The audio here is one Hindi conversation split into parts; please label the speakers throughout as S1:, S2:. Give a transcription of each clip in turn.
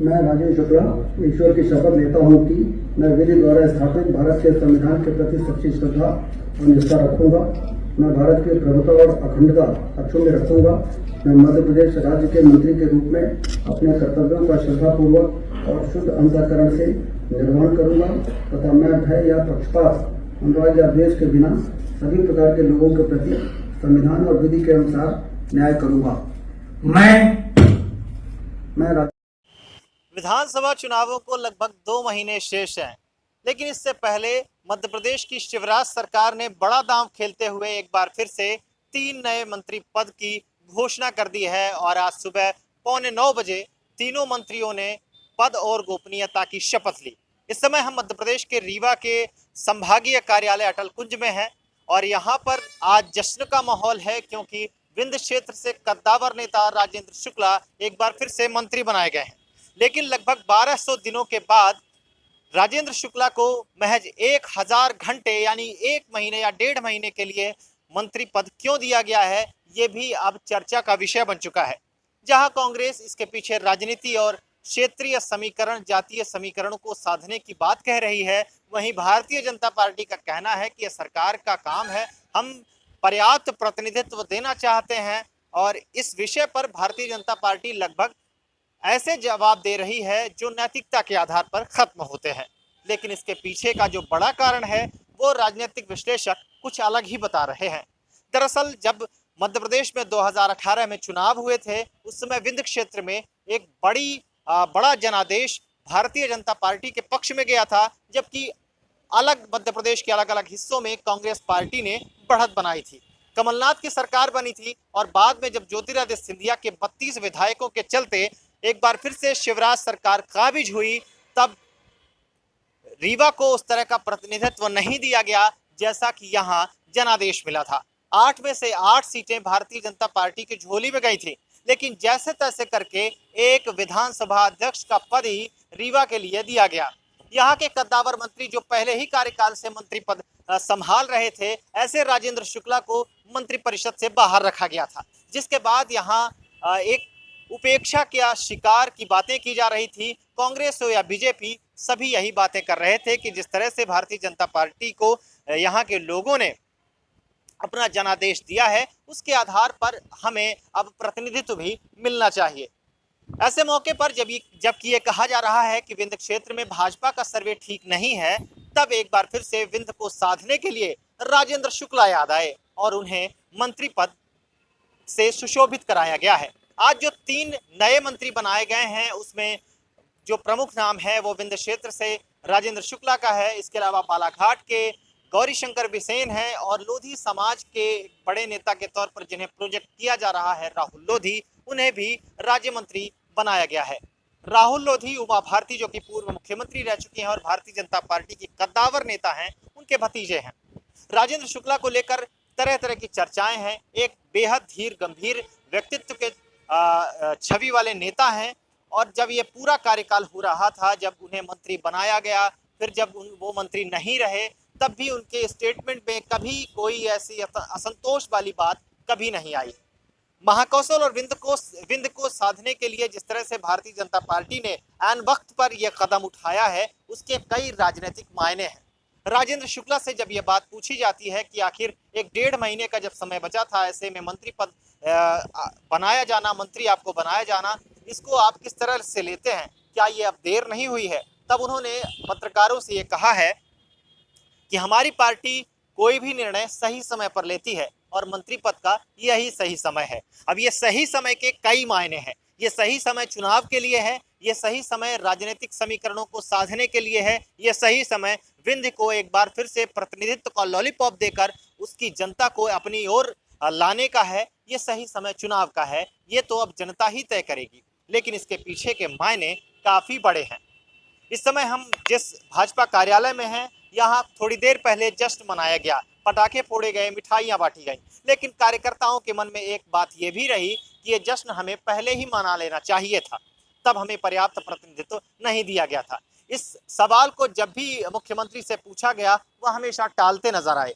S1: मैं राजेंद्र शुक्ला ईश्वर की शपथ लेता हूँ कि मैं विधि द्वारा स्थापित भारत के संविधान के प्रति सच्ची श्रद्धा और निष्ठा रखूंगा। मैं भारत की प्रभुता और अखंडता अक्षुण्ण रखूंगा। मैं मध्य प्रदेश राज्य के मंत्री के रूप में अपने कर्तव्यों का श्रद्धापूर्वक और शुद्ध अंतःकरण से निर्वहन करूंगा तथा मैं भय या पक्षपात, अनुराग या द्वेष के बिना सभी प्रकार के लोगों के प्रति संविधान और विधि के अनुसार न्याय करूंगा। मैं
S2: विधानसभा चुनावों को लगभग 2 महीने शेष हैं, लेकिन इससे पहले मध्य प्रदेश की शिवराज सरकार ने बड़ा दांव खेलते हुए एक बार फिर से 3 नए मंत्री पद की घोषणा कर दी है और आज सुबह 8:45 बजे तीनों मंत्रियों ने पद और गोपनीयता की शपथ ली। इस समय हम मध्य प्रदेश के रीवा के संभागीय कार्यालय अटल कुंज में हैं और यहाँ पर आज जश्न का माहौल है, क्योंकि विंध्य क्षेत्र से कद्दावर नेता राजेंद्र शुक्ला एक बार फिर से मंत्री बनाए गए हैं। लेकिन लगभग 1200 दिनों के बाद राजेंद्र शुक्ला को महज 1000 घंटे यानी 1 महीने या 1.5 महीने के लिए मंत्री पद क्यों दिया गया है, ये भी अब चर्चा का विषय बन चुका है। जहां कांग्रेस इसके पीछे राजनीति और क्षेत्रीय समीकरण, जातीय समीकरणों को साधने की बात कह रही है, वहीं भारतीय जनता पार्टी का कहना है कि यह सरकार का काम है, हम पर्याप्त प्रतिनिधित्व देना चाहते हैं और इस विषय पर भारतीय जनता पार्टी लगभग ऐसे जवाब दे रही है जो नैतिकता के आधार पर खत्म होते हैं। लेकिन इसके पीछे का जो बड़ा कारण है वो राजनीतिक विश्लेषक कुछ अलग ही बता रहे हैं। दरअसल जब मध्य प्रदेश में 2018 में चुनाव हुए थे, उस समय विंध्य क्षेत्र में एक बड़ा जनादेश भारतीय जनता पार्टी के पक्ष में गया था, जबकि अलग मध्य प्रदेश के अलग अलग हिस्सों में कांग्रेस पार्टी ने बढ़त बनाई थी। कमलनाथ की सरकार बनी थी और बाद में जब ज्योतिरादित्य सिंधिया के 32 विधायकों के चलते एक बार फिर से शिवराज सरकार काबिज हुई, तब रीवा को उस तरह का प्रतिनिधित्व नहीं दिया गया जैसा कि यहाँ जनादेश मिला था। 8 में से 8 सीटें भारतीय जनता पार्टी की झोली में गई थी, लेकिन जैसे तैसे करके एक विधानसभा अध्यक्ष का पद ही रीवा के लिए दिया गया। यहाँ के कद्दावर मंत्री जो पहले ही कार्यकाल से मंत्री पद संभाल रहे थे, ऐसे राजेंद्र शुक्ला को मंत्री परिषद से बाहर रखा गया था, जिसके बाद यहाँ एक उपेक्षा के शिकार की बातें की जा रही थी। कांग्रेस हो या बीजेपी, सभी यही बातें कर रहे थे कि जिस तरह से भारतीय जनता पार्टी को यहाँ के लोगों ने अपना जनादेश दिया है, उसके आधार पर हमें अब प्रतिनिधित्व भी मिलना चाहिए। ऐसे मौके पर जबकि ये कहा जा रहा है कि विंध्य क्षेत्र में भाजपा का सर्वे ठीक नहीं है, तब एक बार फिर से विंध्य को साधने के लिए राजेंद्र शुक्ला याद आए और उन्हें मंत्री पद से सुशोभित कराया गया है। आज जो 3 नए मंत्री बनाए गए हैं, उसमें जो प्रमुख नाम है वो विंध्य क्षेत्र से राजेंद्र शुक्ला का है। इसके अलावा बालाघाट के गौरीशंकर बिसेन है और लोधी समाज के बड़े नेता के तौर पर जिन्हें प्रोजेक्ट किया जा रहा है, राहुल लोधी, उन्हें भी राज्य मंत्री बनाया गया है। राहुल लोधी उमा भारती जो कि पूर्व मुख्यमंत्री रह चुकी हैं और भारतीय जनता पार्टी की कद्दावर नेता हैं, उनके भतीजे हैं। राजेंद्र शुक्ला को लेकर तरह तरह की चर्चाएं हैं। एक बेहद धीर गंभीर व्यक्तित्व के छवि वाले नेता हैं और जब ये पूरा कार्यकाल हो रहा था, जब उन्हें मंत्री बनाया गया, फिर जब वो मंत्री नहीं रहे, तब भी उनके स्टेटमेंट में कभी कोई ऐसी असंतोष वाली बात कभी नहीं आई। महाकौशल और विंध्य को साधने के लिए जिस तरह से भारतीय जनता पार्टी ने ऐन वक्त पर यह कदम उठाया है, उसके कई राजनीतिक मायने हैं। राजेंद्र शुक्ला से जब यह बात पूछी जाती है कि आखिर 1.5 महीने का जब समय बचा था, ऐसे में मंत्री पद बनाया जाना, मंत्री आपको बनाया जाना, इसको आप किस तरह से लेते हैं, क्या ये अब देर नहीं हुई है? तब उन्होंने पत्रकारों से ये कहा है कि हमारी पार्टी कोई भी निर्णय सही समय पर लेती है और मंत्री पद का यही सही समय है। अब ये सही समय के कई मायने हैं। ये सही समय चुनाव के लिए है, ये सही समय राजनीतिक समीकरणों को साधने के लिए है, ये सही समय विंध्य को एक बार फिर से प्रतिनिधित्व का लॉलीपॉप देकर उसकी जनता को अपनी ओर लाने का है, ये सही समय चुनाव का है। ये तो अब जनता ही तय करेगी, लेकिन इसके पीछे के मायने काफ़ी बड़े हैं। इस समय हम जिस भाजपा कार्यालय में हैं, यहाँ थोड़ी देर पहले जश्न मनाया गया, पटाखे फोड़े गए, मिठाइयाँ बांटी गई, लेकिन कार्यकर्ताओं के मन में एक बात ये भी रही कि ये जश्न हमें पहले ही मना लेना चाहिए था, तब हमें पर्याप्त प्रतिनिधित्व नहीं दिया गया था। इस सवाल को जब भी मुख्यमंत्री से पूछा गया, वह हमेशा टालते नजर आए।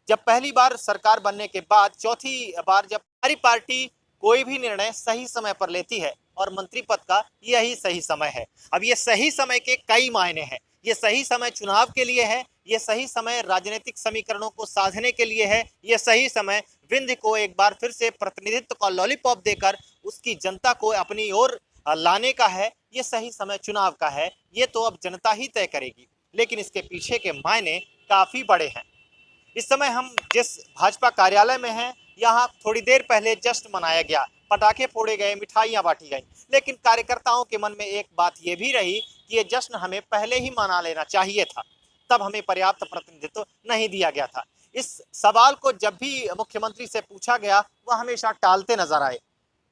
S2: जब पहली बार सरकार बनने के बाद चौथी बार जब हमारी पार्टी कोई भी निर्णय सही समय पर लेती है और मंत्री पद का यही सही समय है। अब ये सही समय के कई मायने हैं। ये सही समय चुनाव के लिए है, ये सही समय राजनीतिक समीकरणों को साधने के लिए है, ये सही समय विंध्य को एक बार फिर से प्रतिनिधित्व का लॉलीपॉप देकर उसकी जनता को अपनी ओर लाने का है। ये सही समय चुनाव का है, ये तो अब जनता ही तय करेगी, लेकिन इसके पीछे के मायने काफी बड़े हैं। इस समय हम जिस भाजपा कार्यालय में हैं, यहाँ थोड़ी देर पहले जश्न मनाया गया, पटाखे फोड़े गए, मिठाइयां बांटी गई, लेकिन कार्यकर्ताओं के मन में एक बात यह भी रही कि ये जश्न हमें पहले ही मना लेना चाहिए था, तब हमें पर्याप्त प्रतिनिधित्व नहीं दिया गया था। इस सवाल को जब भी मुख्यमंत्री से पूछा गया, वह हमेशा टालते नजर आए।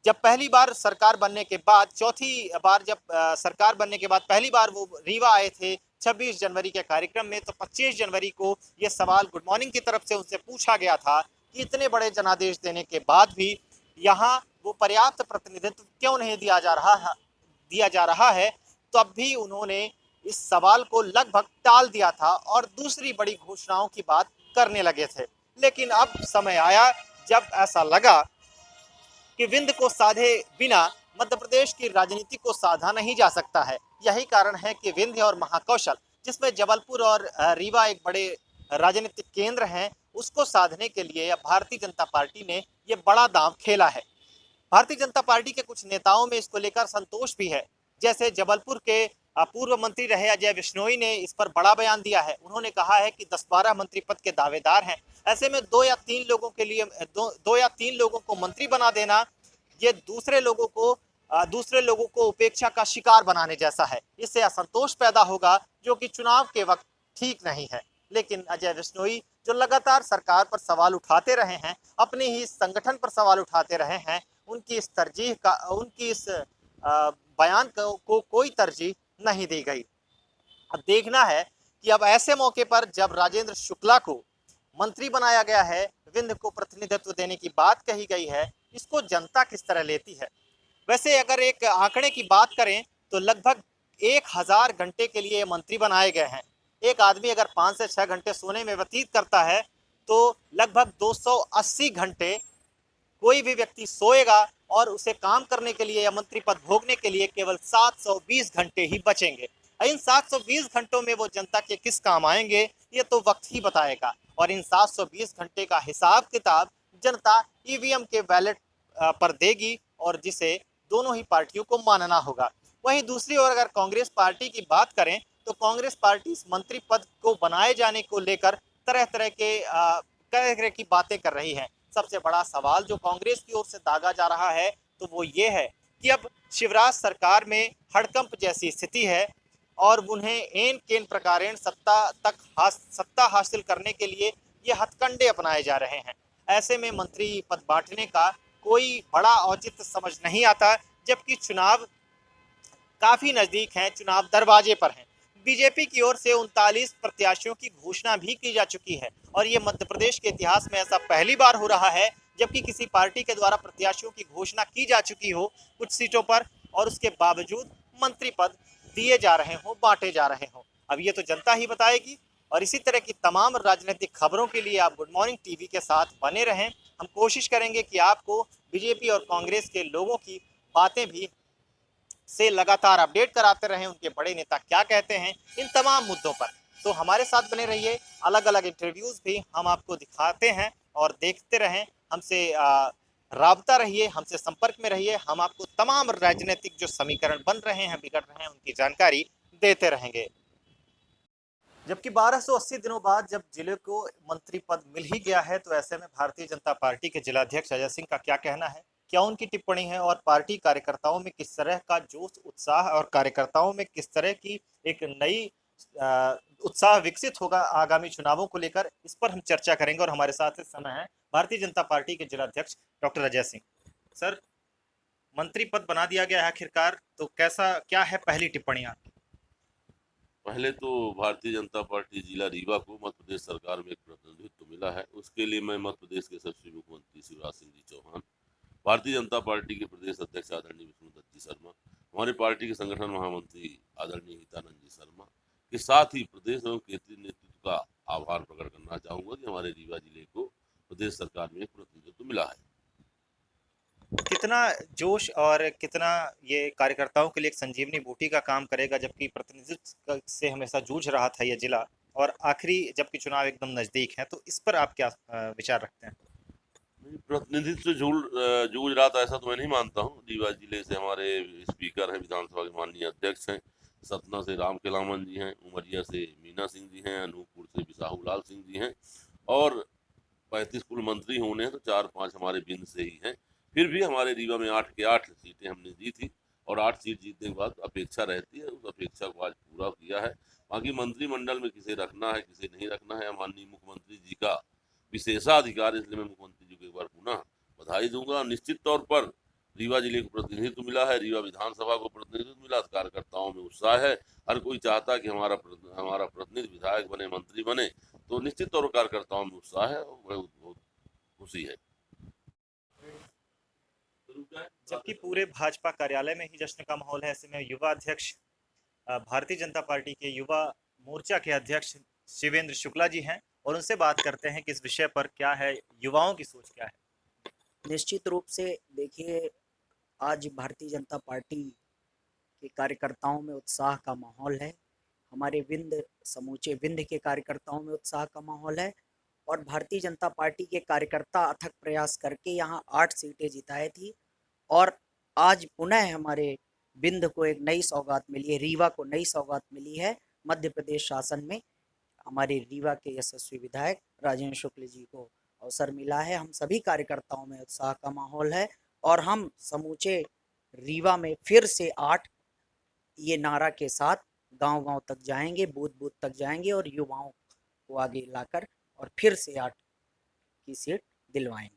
S2: जब पहली बार सरकार बनने के बाद, चौथी बार जब सरकार बनने के बाद पहली बार वो रीवा आए थे 26 जनवरी के कार्यक्रम में, तो 25 जनवरी को ये सवाल गुड मॉर्निंग की तरफ से उनसे पूछा गया था कि इतने बड़े जनादेश देने के बाद भी यहाँ वो पर्याप्त प्रतिनिधित्व क्यों नहीं दिया जा रहा है। तब भी उन्होंने इस सवाल को लगभग टाल दिया था और दूसरी बड़ी घोषणाओं की बात करने लगे थे। लेकिन अब समय आया जब ऐसा लगा कि विंध्य को साधे बिना मध्य प्रदेश की राजनीति को साधा नहीं जा सकता है। यही कारण है कि विंध्य और महाकौशल, जिसमें जबलपुर और रीवा एक बड़े राजनीतिक केंद्र हैं, उसको साधने के लिए भारतीय जनता पार्टी ने ये बड़ा दांव खेला है। भारतीय जनता पार्टी के कुछ नेताओं में इसको लेकर संतोष भी है। जैसे जबलपुर के पूर्व मंत्री रहे अजय बिश्नोई ने इस पर बड़ा बयान दिया है। उन्होंने कहा है कि 10-12 मंत्री पद के दावेदार हैं, ऐसे में 2 या 3 लोगों के लिए 2 या 3 लोगों को मंत्री बना देना, ये दूसरे लोगों को उपेक्षा का शिकार बनाने जैसा है। इससे असंतोष पैदा होगा, जो कि चुनाव के वक्त ठीक नहीं है। लेकिन अजय बिश्नोई, जो लगातार सरकार पर सवाल उठाते रहे हैं, अपने ही संगठन पर सवाल उठाते रहे हैं, उनकी इस बयान को कोई तरजीह नहीं दी गई। अब देखना है कि अब ऐसे मौके पर जब राजेंद्र शुक्ला को मंत्री बनाया गया है, विंध्य को प्रतिनिधित्व देने की बात कही गई है, इसको जनता किस तरह लेती है। वैसे अगर एक आंकड़े की बात करें तो लगभग 1000 घंटे के लिए मंत्री बनाए गए हैं। एक आदमी अगर 5 से 6 घंटे सोने में व्यतीत करता है तो लगभग 280 घंटे कोई भी व्यक्ति सोएगा और उसे काम करने के लिए या मंत्री पद भोगने के लिए केवल 720 घंटे ही बचेंगे। इन 720 घंटों में वो जनता के किस काम आएंगे, ये तो वक्त ही बताएगा। और इन 720 घंटे का हिसाब किताब जनता ईवीएम के बैलेट पर देगी, और जिसे दोनों ही पार्टियों को मानना होगा। वहीं दूसरी ओर अगर कांग्रेस पार्टी की बात करें तो कांग्रेस पार्टी इस मंत्री पद को बनाए जाने को लेकर तरह तरह की बातें कर रही है। सबसे बड़ा सवाल जो कांग्रेस की ओर से दागा जा रहा है तो वो ये है कि अब शिवराज सरकार में हड़कंप जैसी स्थिति है और उन्हें एन केन प्रकारेण सत्ता हासिल करने के लिए ये हथकंडे अपनाए जा रहे हैं। ऐसे में मंत्री पद बांटने का कोई बड़ा औचित्य समझ नहीं आता, जबकि चुनाव काफी नजदीक हैं, चुनाव दरवाजे पर हैं। बीजेपी की ओर से 39 प्रत्याशियों की घोषणा भी की जा चुकी है और ये मध्य प्रदेश के इतिहास में ऐसा पहली बार हो रहा है जबकि किसी पार्टी के द्वारा प्रत्याशियों की घोषणा की जा चुकी हो कुछ सीटों पर और उसके बावजूद मंत्री पद दिए जा रहे हो, बांटे जा रहे हो। अब ये तो जनता ही बताएगी। और इसी तरह की तमाम राजनीतिक खबरों के लिए आप गुड मॉर्निंग टीवी के साथ बने रहें। हम कोशिश करेंगे कि आपको बीजेपी और कांग्रेस के लोगों की बातें भी से लगातार अपडेट कराते रहें, उनके बड़े नेता क्या कहते हैं इन तमाम मुद्दों पर। तो हमारे साथ बने रहिए, अलग अलग इंटरव्यूज भी हम आपको दिखाते हैं और देखते रहें। हमसे राबता रहिए, हमसे संपर्क में रहिए। हम आपको तमाम राजनीतिक जो समीकरण बन रहे हैं, बिगड़ रहे हैं, उनकी जानकारी देते रहेंगे। जबकि 1280 दिनों बाद जब जिले को मंत्री पद मिल ही गया है, तो ऐसे में भारतीय जनता पार्टी के जिलाध्यक्ष अजय सिंह का क्या कहना है, क्या उनकी टिप्पणी है और पार्टी कार्यकर्ताओं में किस तरह का जोश, उत्साह और कार्यकर्ताओं में किस तरह की एक नई उत्साह विकसित होगा आगामी चुनावों को लेकर, इस पर हम चर्चा करेंगे। और हमारे साथ इस समय है भारतीय जनता पार्टी के जिलाध्यक्ष डॉक्टर अजय सिंह। सर, मंत्री पद बना दिया गया है आखिरकार, तो क्या है पहली टिप्पणी आपकी?
S3: पहले तो भारतीय जनता पार्टी जिला रीवा को मध्य प्रदेश सरकार में एक प्रतिनिधित्व मिला है, उसके लिए मैं मध्य प्रदेश के यशस्वी मुख्यमंत्री शिवराज सिंह जी चौहान, भारतीय जनता पार्टी के प्रदेश अध्यक्ष आदरणीय विष्णुदत्त जी शर्मा, हमारे पार्टी के संगठन महामंत्री आदरणीय हितानंद जी शर्मा के साथ ही प्रदेश एवं केंद्रीय नेतृत्व का आभार प्रकट करना चाहूंगा कि हमारे रीवा जिले को प्रदेश सरकार में एक प्रतिनिधित्व मिला है।
S2: कितना जोश और कितना ये कार्यकर्ताओं के लिए एक संजीवनी बूटी का काम करेगा, जबकि प्रतिनिधित्व से हमेशा जूझ रहा था ये जिला, और आखिरी जबकि चुनाव एकदम नजदीक है, तो इस पर आप क्या विचार रखते हैं?
S3: नहीं, प्रतिनिधित्व से जूझ रहा था ऐसा तो मैं नहीं मानता हूँ। रीवा जिले से हमारे स्पीकर हैं, विधानसभा के माननीय अध्यक्ष हैं। सतना से राम केलावन जी हैं, उमरिया से मीना सिंह जी हैं, अनूपपुर से बिसाहू लाल सिंह जी हैं, और 35 कुल मंत्री होने हैं तो 4-5 हमारे बिंद से ही हैं। फिर भी हमारे रीवा में 8 के 8 सीटें हमने दी थी, और 8 सीट जीतने के बाद अपेक्षा रहती है, उस अपेक्षा को आज पूरा किया है। बाकी मंत्रिमंडल में किसे रखना है किसे नहीं रखना है, माननीय मुख्यमंत्री जी का विशेषाधिकार, इसलिए मैं मुख्यमंत्री जी को एक बार पुनः बधाई दूंगा। निश्चित तौर पर रीवा जिले को प्रतिनिधित्व मिला है, रीवा विधानसभा को प्रतिनिधित्व मिला, कार्यकर्ताओं में उत्साह है। हर कोई चाहता है कि हमारा प्रतिनिधि विधायक बने, मंत्री बने, तो निश्चित तौर पर कार्यकर्ताओं में उत्साह है और बहुत खुशी है।
S2: जबकि पूरे भाजपा कार्यालय में ही जश्न का माहौल है, ऐसे में युवा अध्यक्ष भारतीय जनता पार्टी के युवा मोर्चा के अध्यक्ष शिवेंद्र शुक्ला जी हैं, और उनसे बात करते हैं कि इस विषय पर क्या है, युवाओं की सोच क्या है।
S4: निश्चित रूप से देखिए, आज भारतीय जनता पार्टी के कार्यकर्ताओं में उत्साह का माहौल है। हमारे समूचे विंध्य के कार्यकर्ताओं में उत्साह का माहौल है, और भारतीय जनता पार्टी के कार्यकर्ता अथक प्रयास करके यहाँ 8 सीटें जिताई थी, और आज पुनः हमारे विंध्य को एक नई सौगात मिली है, रीवा को नई सौगात मिली है। मध्य प्रदेश शासन में हमारे रीवा के यशस्वी विधायक राजेंद्र शुक्ल जी को अवसर मिला है। हम सभी कार्यकर्ताओं में उत्साह का माहौल है, और हम समूचे रीवा में फिर से 8 ये नारा के साथ गांव-गांव तक जाएंगे, बूथ-बूथ तक जाएंगे, और युवाओं को आगे लाकर और फिर से 8 की सीट दिलवाएंगे।